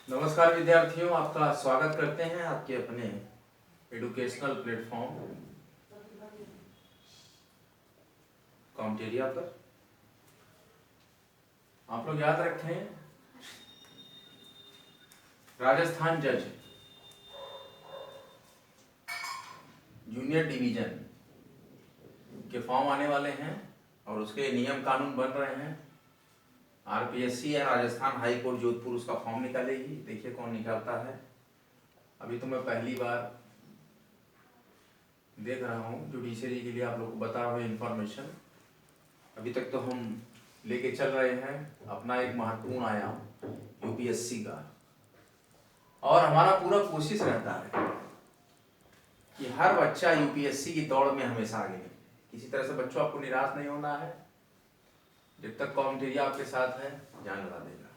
नमस्कार विद्यार्थियों, आपका स्वागत करते हैं आपके अपने एजुकेशनल प्लेटफॉर्म कॉम्टेरिया पर। आप लोग याद रखें, राजस्थान जज जूनियर डिवीजन के फॉर्म आने वाले हैं और उसके नियम कानून बन रहे हैं। आरपीएससी या राजस्थान हाई कोर्ट जोधपुर उसका फॉर्म निकालेगी। देखिए कौन निकालता है। अभी तो मैं पहली बार देख रहा हूँ, जुडिशरी के लिए आप लोग को बता रहा हूँ इन्फॉर्मेशन। अभी तक तो हम लेके चल रहे हैं अपना एक महत्वपूर्ण आयाम यूपीएससी का, और हमारा पूरा कोशिश रहता है कि हर बच्चा यूपीएससी की दौड़ में हमेशा आगे निकले। किसी तरह से बच्चों आपको निराश नहीं होना है। जब तक कॉम्टेरिया आपके साथ है, जान लगा देगा।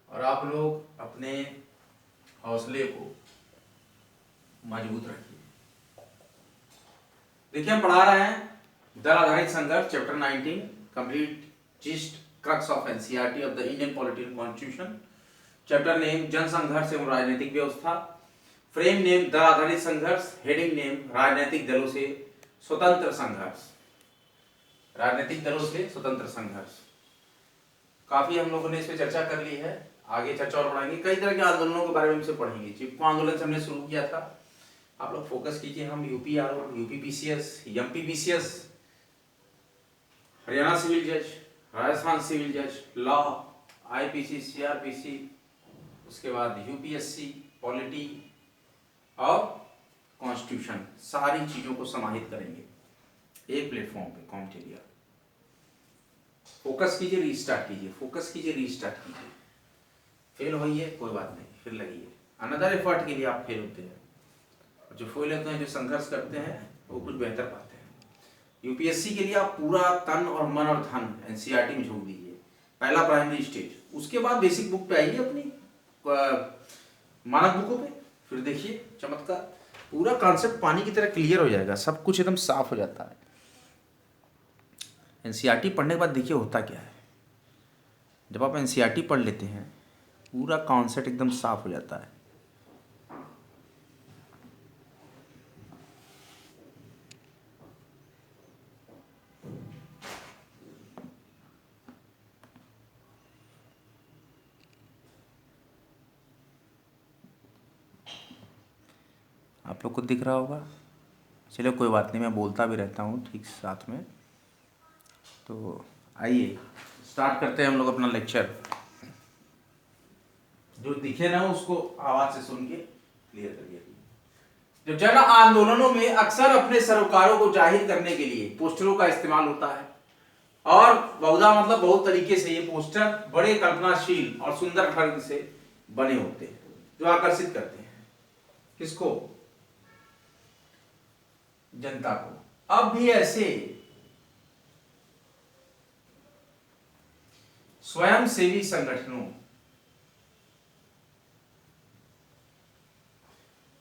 और आप लोग अपने हौसले को मजबूत रखिए। देखिए हम पढ़ा रहे हैं दल आधारित संघर्ष chapter 19 complete gist crux of NCERT of the Indian political constitution. Chapter name जनसंघर्ष एवं राजनीतिक व्यवस्था। फ्रेम नेम दल आधारित संघर्ष। हेडिंग नेम राजनीतिक दलों से स्वतंत्र संघर्ष। राजनीतिक दलों से स्वतंत्र संघर्ष। काफी हम लोगों ने इस पर चर्चा कर ली है, आगे चर्चा और बढ़ाएंगे। कई तरह के आंदोलनों के बारे में हमसे पढ़ेंगे। चिपको आंदोलन से हमने शुरू किया था, आप लोग फोकस कीजिए। हम यूपीआरओ, यूपीपीसीएस, एमपीपीसीएस, हरियाणा सिविल जज, राजस्थान सिविल जज, लॉ, आईपीसी, सीआरपीसी, उसके बाद यूपीएससी, पॉलिटी और कॉन्स्टिट्यूशन, सारी चीजों को समाहित करेंगे एक प्लेटफॉर्म पे कॉम्टेरिया। फोकस कीजिए, रीस्टार्ट कीजिए, फोकस कीजिए, रीस्टार्ट कीजिए। फेल होइए कोई बात नहीं, फिर लगिए। अनदर एफर्ट के लिए आप फेल होते हैं, जो फेल होते हैं, जो संघर्ष करते हैं, वो कुछ बेहतर पाते हैं। यूपीएससी के लिए आप पूरा तन और मन और धन एनसीईआरटी में झोंक दीजिए, पहला प्राइमरी स्टेज। उसके बाद बेसिक बुक पे आइए, अपनी मानक बुकों पे, फिर देखिए चमत्कार। पूरा कॉन्सेप्ट पानी की तरह क्लियर हो जाएगा, सब कुछ एकदम साफ हो जाता है। एनसीईआरटी पढ़ने के बाद देखिए होता क्या है। जब आप एनसीईआरटी पढ़ लेते हैं, पूरा कॉन्सेप्ट एकदम साफ हो जाता है। आप लोग को दिख रहा होगा। चलो कोई बात नहीं, मैं बोलता भी रहता हूँ ठीक साथ में। तो आइए स्टार्ट करते हैं हम लोग अपना लेक्चर। जो दिखे ना उसको आवाज से सुन के क्लियर करिए। जब जन आंदोलनों में अक्सर अपने सरोकारों को जाहिर करने के लिए पोस्टरों का इस्तेमाल होता है, और बहुधा मतलब बहुत तरीके से ये पोस्टर बड़े कल्पनाशील और सुंदर ढंग से बने होते हैं, जो आकर्षित करते हैं किसको? जनता को। अब भी ऐसे स्वयंसेवी संगठनों,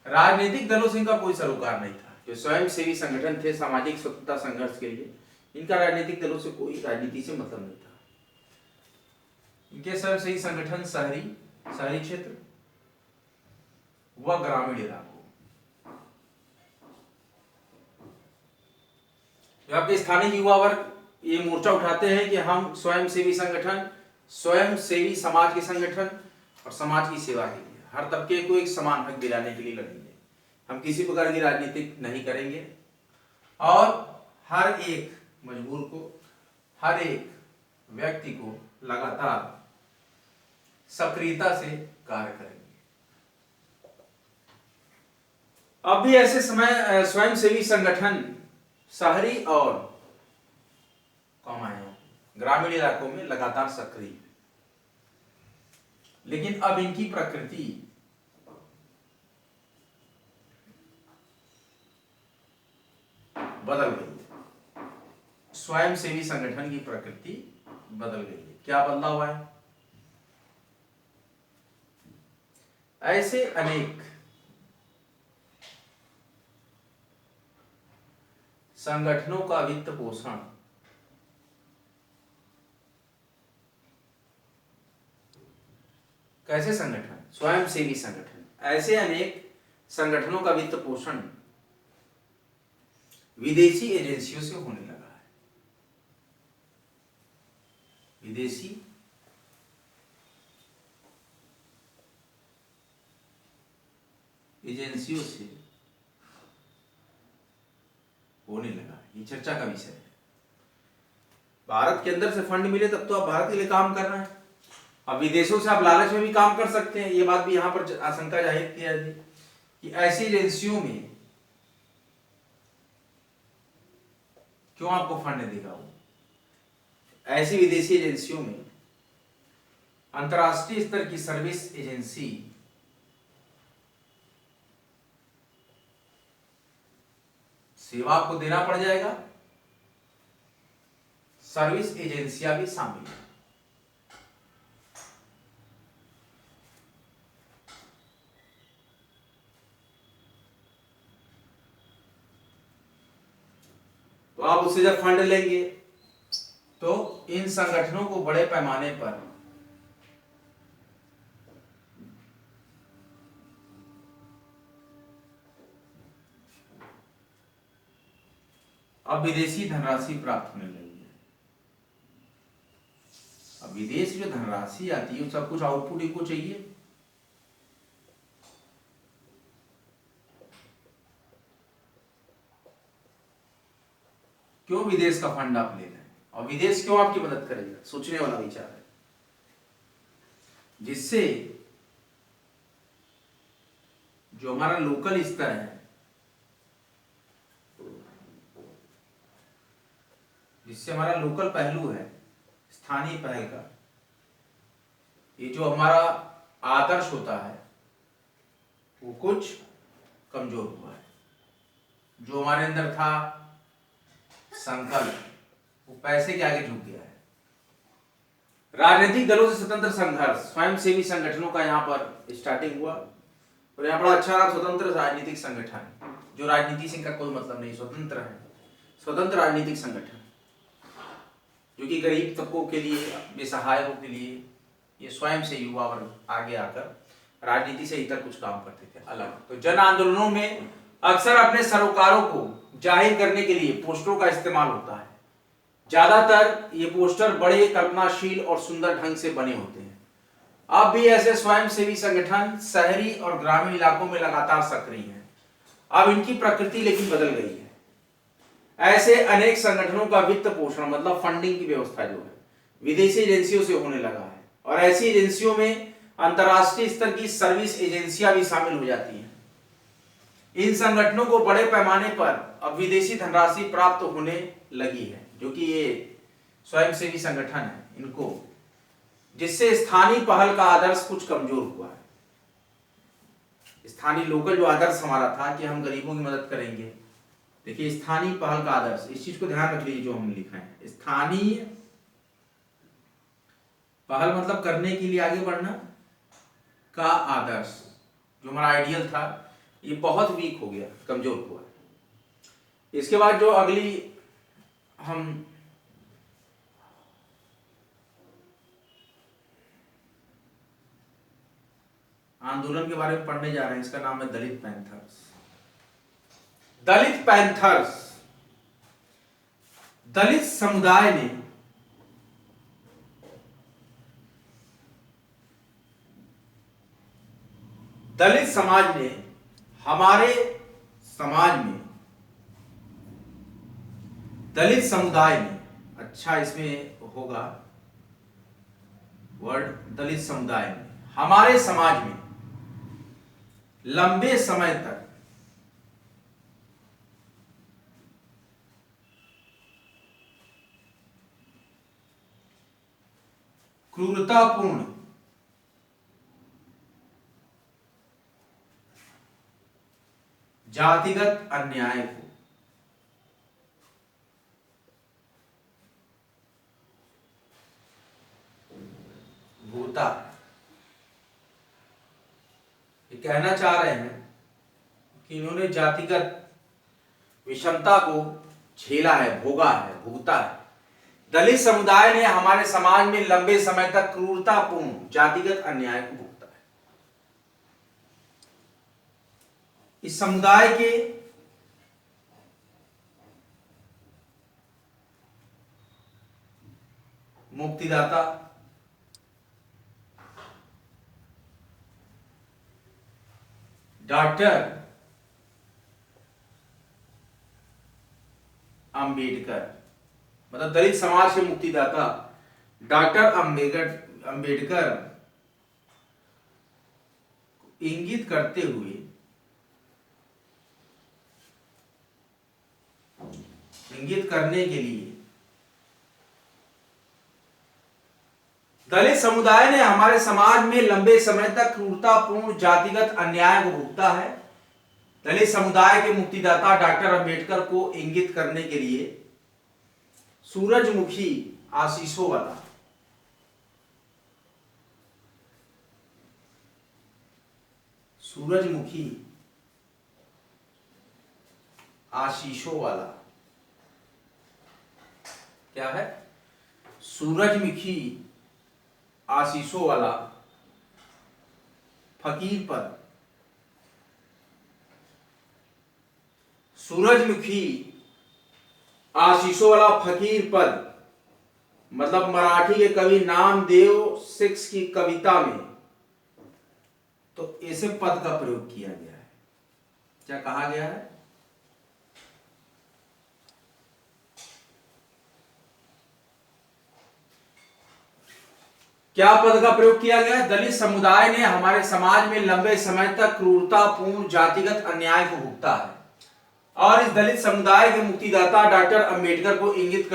राजनीतिक दलों से इनका कोई सरोकार नहीं था। जो स्वयंसेवी संगठन थे सामाजिक स्वतंत्रता संघर्ष के लिए, इनका राजनीतिक दलों से कोई राजनीति से मतलब नहीं था। इनके स्वयंसेवी संगठन शहरी क्षेत्र व ग्रामीण इलाकों, आपके स्थानीय युवा वर्ग ये मोर्चा उठाते हैं कि हम स्वयंसेवी संगठन, स्वयंसेवी समाज के संगठन और समाज की सेवा के लिए हर तबके को एक समान हक दिलाने के लिए लड़ेंगे। हम किसी प्रकार की राजनीतिक नहीं करेंगे, और हर एक मजबूर को, हर एक व्यक्ति को लगातार सक्रियता से कार्य करेंगे। अब भी ऐसे समय स्वयंसेवी संगठन शहरी और ग्रामीण इलाकों में लगातार सक्रिय, लेकिन अब इनकी प्रकृति बदल गई है। स्वयंसेवी संगठन की प्रकृति बदल गई है। क्या बदला हुआ है? ऐसे अनेक संगठनों का वित्त पोषण कैसे संगठन, स्वयंसेवी संगठन, ऐसे अनेक संगठनों का वित्त पोषण विदेशी एजेंसियों से होने लगा है। विदेशी एजेंसियों से होने लगा है। ये चर्चा का विषय है। भारत के अंदर से फंड मिले तब तो आप भारत के लिए काम कर रहे हैं। अब विदेशों से आप लालच में भी काम कर सकते हैं। ये बात भी यहां पर आशंका जाहिर की जाती है कि ऐसी एजेंसियों में क्यों आपको फंड देगा वो। ऐसी विदेशी एजेंसियों में अंतर्राष्ट्रीय स्तर की सर्विस एजेंसी सेवा आपको देना पड़ जाएगा। सर्विस एजेंसियां भी शामिल है। तो आप उससे जब फंड लेंगे तो इन संगठनों को बड़े पैमाने पर अब विदेशी धनराशि प्राप्त होने लगी है। अब विदेश जो धनराशि आती है सब कुछ आउटपुट इनको चाहिए। क्यों विदेश का फंड आप ले रहे हैं और विदेश क्यों आपकी मदद करेगा, सोचने वाला विचार है। जिससे जो हमारा लोकल स्तर है, जिससे हमारा लोकल पहलू है, स्थानीय पहल का, ये जो हमारा आदर्श होता है वो कुछ कमजोर हुआ है। जो हमारे अंदर था संकल्प, वो पैसे के आगे झुक गया है। राजनीतिक दलों से स्वतंत्र संघर्ष, स्वयंसेवी संगठनों का यहाँ पर स्टार्टिंग हुआ। और यहाँ बड़ा अच्छा स्वतंत्र राजनीतिक संगठन, जो राजनीति से इनका कोई मतलब नहीं, स्वतंत्र है, स्वतंत्र राजनीतिक संगठन जो कि गरीब तबकों के लिए, बेसहायों के लिए, ये स्वयं से युवा वर्ग आगे आकर राजनीति से इतर कुछ काम करते थे अलग। तो जन आंदोलनों में अक्सर अपने सरोकारों को जाहिर करने के लिए पोस्टरों का इस्तेमाल होता है। ज्यादातर ये पोस्टर बड़े कल्पनाशील और सुंदर ढंग से बने होते हैं। अब भी ऐसे स्वयंसेवी संगठन शहरी और ग्रामीण इलाकों में लगातार सक्रिय हैं। अब इनकी प्रकृति लेकिन बदल गई है। ऐसे अनेक संगठनों का वित्त पोषण मतलब फंडिंग की व्यवस्था जो है विदेशी एजेंसियों से होने लगा है। और ऐसी एजेंसियों में अंतर्राष्ट्रीय स्तर की सर्विस एजेंसियां भी शामिल हो जाती हैं। इन संगठनों को बड़े पैमाने पर अब विदेशी धनराशि प्राप्त होने लगी है, जो कि ये स्वयंसेवी संगठन है इनको, जिससे स्थानीय पहल का आदर्श कुछ कमजोर हुआ है। स्थानीय लोकल जो आदर्श हमारा था कि हम गरीबों की मदद करेंगे, देखिए स्थानीय पहल का आदर्श, इस चीज को ध्यान रख लीजिए जो हम लिखा है। स्थानीय पहल मतलब करने के लिए आगे बढ़ना का आदर्श, जो हमारा आइडियल था, ये बहुत वीक हो गया, कमजोर हुआ। इसके बाद जो अगली हम आंदोलन के बारे में पढ़ने जा रहे हैं, इसका नाम है दलित पैंथर्स। दलित पैंथर्स, दलित समुदाय ने दलित समाज ने हमारे समाज में, दलित समुदाय ने, अच्छा इसमें होगा वर्ड दलित समुदाय ने, हमारे समाज में लंबे समय तक क्रूरतापूर्ण जातिगत अन्याय को भूता है। ये कहना चाह रहे हैं कि इन्होंने जातिगत विषमता को झेला है, भोगा है, भुगता है। दलित समुदाय ने हमारे समाज में लंबे समय तक क्रूरतापूर्ण जातिगत अन्याय को भुगता है। इस समुदाय के मुक्तिदाता डॉक्टर अंबेडकर, मतलब दलित समाज के मुक्तिदाता डॉक्टर अंबेडकर इंगित करते हुए इंगित करने के लिए दलित समुदाय ने हमारे समाज में लंबे समय तक क्रूरतापूर्ण जातिगत अन्याय को भुगता है। दलित समुदाय के मुक्तिदाता डॉक्टर अंबेडकर को इंगित करने के लिए सूरजमुखी आशीषों वाला क्या है? सूरजमुखी आशीषों वाला फकीर पद, सूरजमुखी आशीषों वाला फकीर पद मतलब मराठी के कवि नामदेव सिक्स की कविता में तो ऐसे पद का प्रयोग किया गया है। क्या कहा गया है? क्या पद का प्रयोग किया गया? दलित समुदाय ने हमारे समाज में लंबे समय तक क्रूरतापूर्ण जातिगत अन्याय को भुगता है और इस दलित समुदाय के मुक्तिदाता डॉक्टर अंबेडकर को इंगित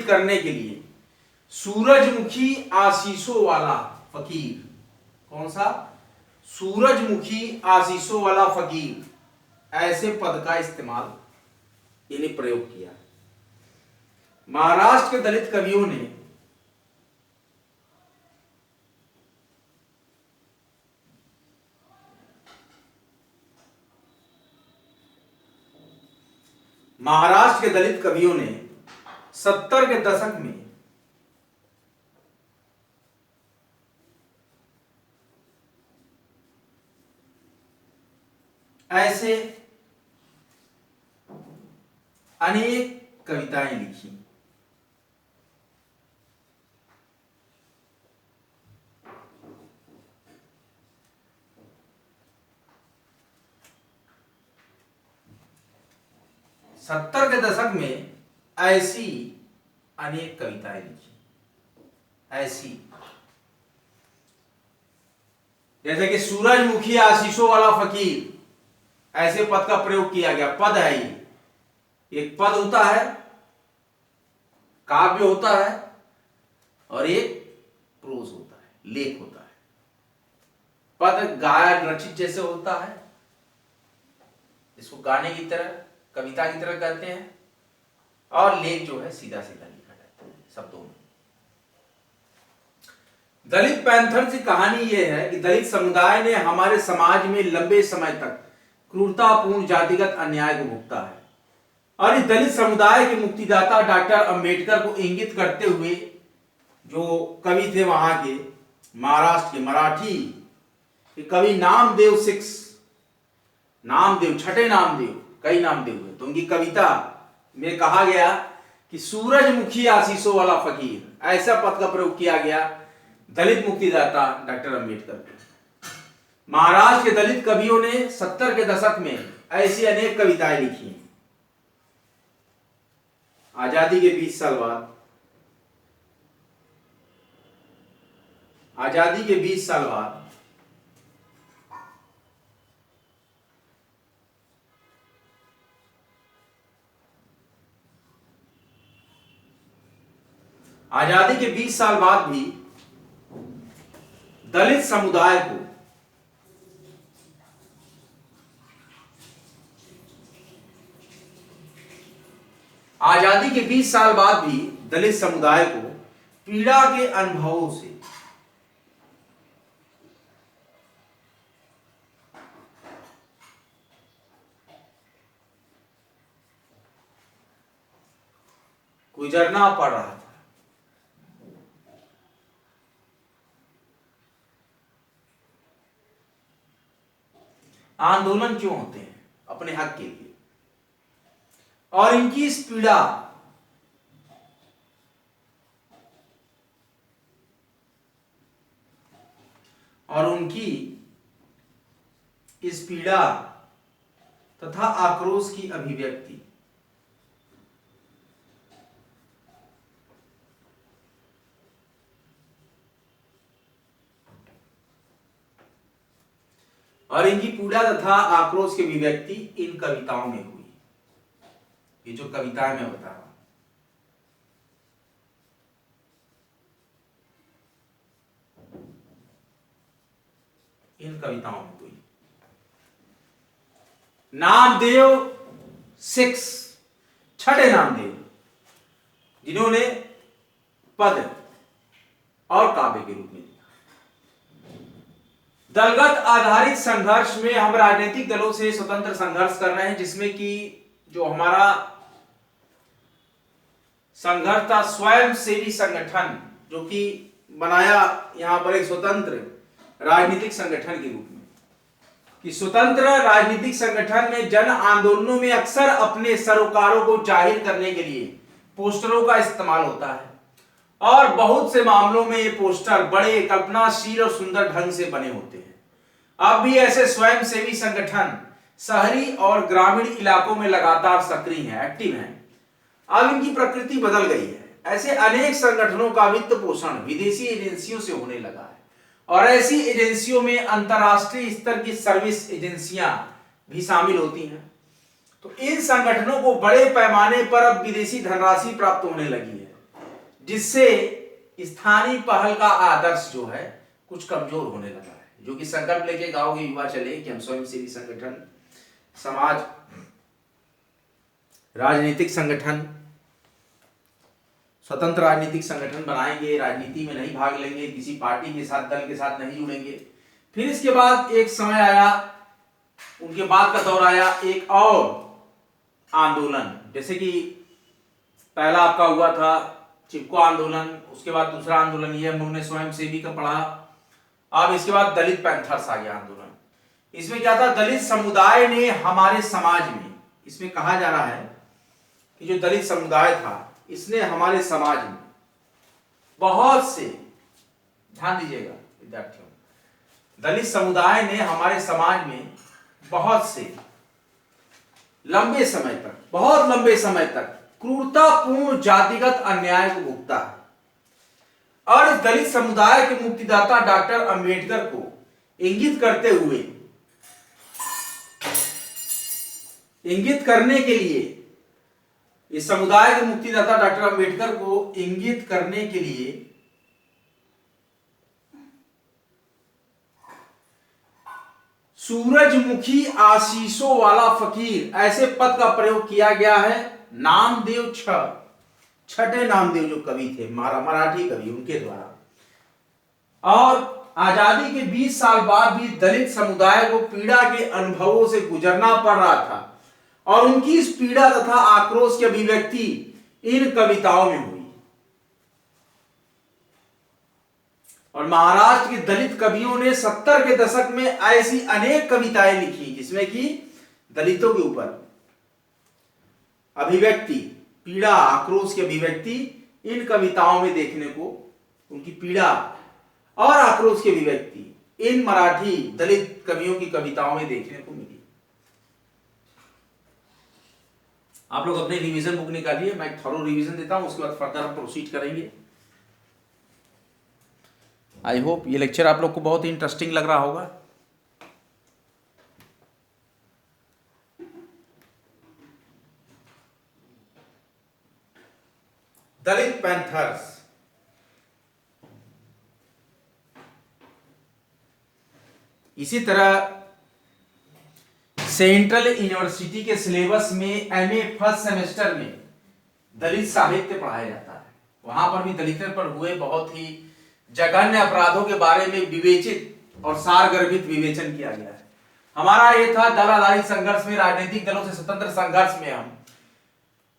करने के लिए सूरजमुखी आशीषों वाला फकीर, कौन सा? सूरजमुखी आशीषों वाला फकीर, ऐसे पद का इस्तेमाल इन्हें प्रयोग किया। महाराष्ट्र के दलित कवियों ने महाराष्ट्र के दलित कवियों ने 70 के दशक में ऐसे अनेक कविताएं लिखी। सत्तर के दशक में ऐसी अनेक कविताएं लिखी, ऐसी जैसे कि सूरजमुखी आशीषों वाला फकीर, ऐसे पद का प्रयोग किया गया। पद है ये, एक पद होता है, काव्य होता है और एक प्रोज होता है, लेख होता है। पद गायक रचित जैसे होता है, इसको गाने की तरह, कविता की तरह कहते हैं, और लेख जो है सीधा सीधा लिखा जाता है शब्दों में। दलित पैंथर की कहानी यह है कि दलित समुदाय ने हमारे समाज में लंबे समय तक क्रूरतापूर्ण जातिगत अन्याय को भुगता है और इस दलित समुदाय के मुक्तिदाता डॉक्टर अंबेडकर को इंगित करते हुए जो कवि थे वहां के महाराष्ट्र के मराठी के कवि नामदेव सिक्स, नामदेव, छठे नामदेव, कई नामदेव हुए, तो उनकी कविता में कहा गया कि सूरजमुखी आशीषों वाला फकीर, ऐसा पद का प्रयोग किया गया दलित मुक्तिदाता डॉक्टर अंबेडकर। महाराष्ट्र के दलित कवियों ने 70 के दशक में ऐसी अनेक कविताएं लिखी। आजादी के 20 साल बाद, आजादी के 20 साल बाद आजादी के 20 साल बाद भी दलित समुदाय को आजादी के 20 साल बाद भी दलित समुदाय को पीड़ा के अनुभवों से गुजरना पड़ रहा था। आंदोलन क्यों होते हैं? अपने हक के लिए। और इनकी इस पीड़ा और उनकी इस पीड़ा तथा आक्रोश की अभिव्यक्ति और इनकी पीड़ा तथा आक्रोश की अभिव्यक्ति इन कविताओं में हुई। ये जो कविताएं मैं बता रहा हूं, इन कविताओं में हुई। नामदेव 6, छठे नामदेव, जिन्होंने पद और काव्य के रूप में लिखा। दलगत आधारित संघर्ष में हम राजनीतिक दलों से स्वतंत्र संघर्ष कर रहे हैं, जिसमें कि जो हमारा संघर्ष था स्वयं सेवी संगठन, जो कि बनाया यहां पर एक स्वतंत्र राजनीतिक संगठन के रूप में, कि स्वतंत्र राजनीतिक संगठन में जन आंदोलनों में अक्सर अपने सरोकारों को जाहिर करने के लिए पोस्टरों का इस्तेमाल होता है, और बहुत से मामलों में ये पोस्टर बड़े कल्पनाशील और सुंदर ढंग से बने होते हैं। अब भी ऐसे स्वयंसेवी संगठन शहरी और ग्रामीण इलाकों में लगातार सक्रिय हैं, एक्टिव हैं। अब इनकी प्रकृति बदल गई है। ऐसे अनेक संगठनों का वित्त पोषण विदेशी एजेंसियों से होने लगा है, और ऐसी एजेंसियों में अंतर्राष्ट्रीय स्तर की सर्विस एजेंसियां भी शामिल होती हैं। तो इन संगठनों को बड़े पैमाने पर अब विदेशी धनराशि प्राप्त होने लगी है, जिससे स्थानीय पहल का आदर्श जो है कुछ कमजोर होने लगा है। जो कि संकल्प लेके गांव के युवा चले कि हम स्वयंसेवी संगठन, समाज, राजनीतिक संगठन, स्वतंत्र राजनीतिक संगठन बनाएंगे, राजनीति में नहीं भाग लेंगे, किसी पार्टी के साथ, दल के साथ नहीं जुड़ेंगे। फिर इसके बाद एक समय आया, उनके बाद का दौर आया एक और आंदोलन, जैसे कि पहला आपका हुआ था चिपको आंदोलन, उसके बाद दूसरा आंदोलन ये हम लोगों ने स्वयंसेवी का पढ़ा। अब इसके बाद दलित पैंथर्स आ गया आंदोलन। इसमें क्या था? दलित समुदाय ने हमारे समाज में, इसमें कहा जा रहा है कि जो दलित समुदाय था इसने हमारे समाज में बहुत से, ध्यान दीजिएगा विद्यार्थियों, दलित समुदाय ने हमारे समाज में बहुत से लंबे समय तक, बहुत लंबे समय तक क्रूरतापूर्ण जातिगत अन्याय को भुगता है। और इस दलित समुदाय के मुक्तिदाता डॉक्टर अंबेडकर को इंगित करते हुए, इंगित करने के लिए, इस समुदाय के मुक्तिदाता डॉक्टर अंबेडकर को इंगित करने के लिए सूरजमुखी आशीषों वाला फकीर, ऐसे पद का प्रयोग किया गया है। नामदेव छठे नामदेव जो कवि थे, मराठी कवि, उनके द्वारा। और आजादी के 20 साल बाद भी दलित समुदाय को पीड़ा के अनुभवों से गुजरना पड़ रहा था, और उनकी इस पीड़ा तथा आक्रोश की अभिव्यक्ति इन कविताओं में हुई। और महाराष्ट्र के दलित कवियों ने 70 के दशक में ऐसी अनेक कविताएं लिखी जिसमें कि दलितों के ऊपर अभिव्यक्ति, पीड़ा, आक्रोश की अभिव्यक्ति इन कविताओं में देखने को, उनकी पीड़ा और आक्रोश की अभिव्यक्ति इन मराठी दलित कवियों की कविताओं में देखने को मिली। आप लोग अपने रिवीजन बुक निकालिए, मैं एक थॉरो रिवीजन देता हूं, उसके बाद फर्दर हम प्रोसीड करेंगे। आई होप ये लेक्चर आप लोग को बहुत ही इंटरेस्टिंग लग रहा होगा। दलित पैंथर्स, इसी तरह सेंट्रल यूनिवर्सिटी के सिलेबस में एमए फर्स्ट सेमेस्टर में दलित साहित्य पढ़ाया जाता है। वहां पर भी दलितों पर हुए बहुत ही जघन्य अपराधों के बारे में विवेचित और सारगर्भित विवेचन किया गया है। हमारा ये था दल आधारित संघर्ष में, राजनीतिक दलों से स्वतंत्र संघर्ष में हम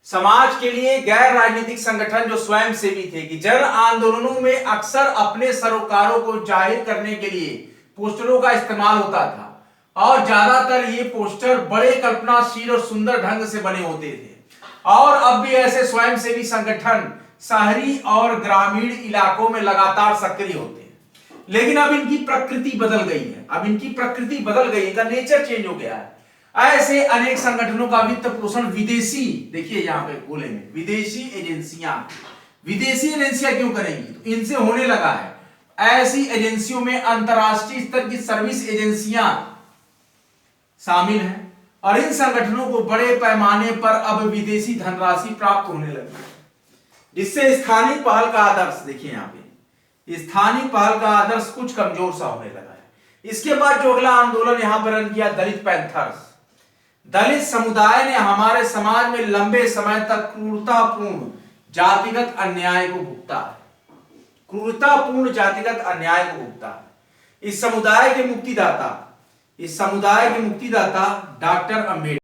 समाज के लिए गैर राजनीतिक संगठन जो स्वयं सेवी थे कि जन आंदोलनों में अक्सर अपने सरोकारों को जाहिर करने के लिए पोस्टरों का इस्तेमाल होता था और ज्यादातर ये पोस्टर बड़े कल्पनाशील और सुंदर ढंग से बने होते थे। और अब भी ऐसे स्वयंसेवी संगठन शहरी और ग्रामीण इलाकों में लगातार सक्रिय होते हैं, लेकिन अब इनकी प्रकृति बदल गई है। अब इनकी प्रकृति बदल गई है, इनका नेचर चेंज हो गया है। ऐसे अनेक संगठनों का वित्त पोषण विदेशी, देखिए यहां पे गोले में विदेशी एजेंसियां क्यों करेंगी? तो इनसे होने लगा है। ऐसी एजेंसियों में अंतरराष्ट्रीय स्तर की सर्विस एजेंसियां शामिल हैं और इन संगठनों को बड़े पैमाने पर अब विदेशी धनराशि प्राप्त होने लगी है, जिससे स्थानीय पहल का आदर्श, देखिए यहां पे स्थानीय पहल का आदर्श कुछ कमजोर सा होने लगा है। इसके बाद जो अगला आंदोलन यहां पर रन किया, दलित पैंथर्स। दलित समुदाय ने हमारे समाज में लंबे समय तक क्रूरतापूर्ण जातिगत अन्याय को भुगता है। क्रूरतापूर्ण जातिगत अन्याय को भुगता है। इस समुदाय के मुक्तिदाता डॉक्टर अंबेडकर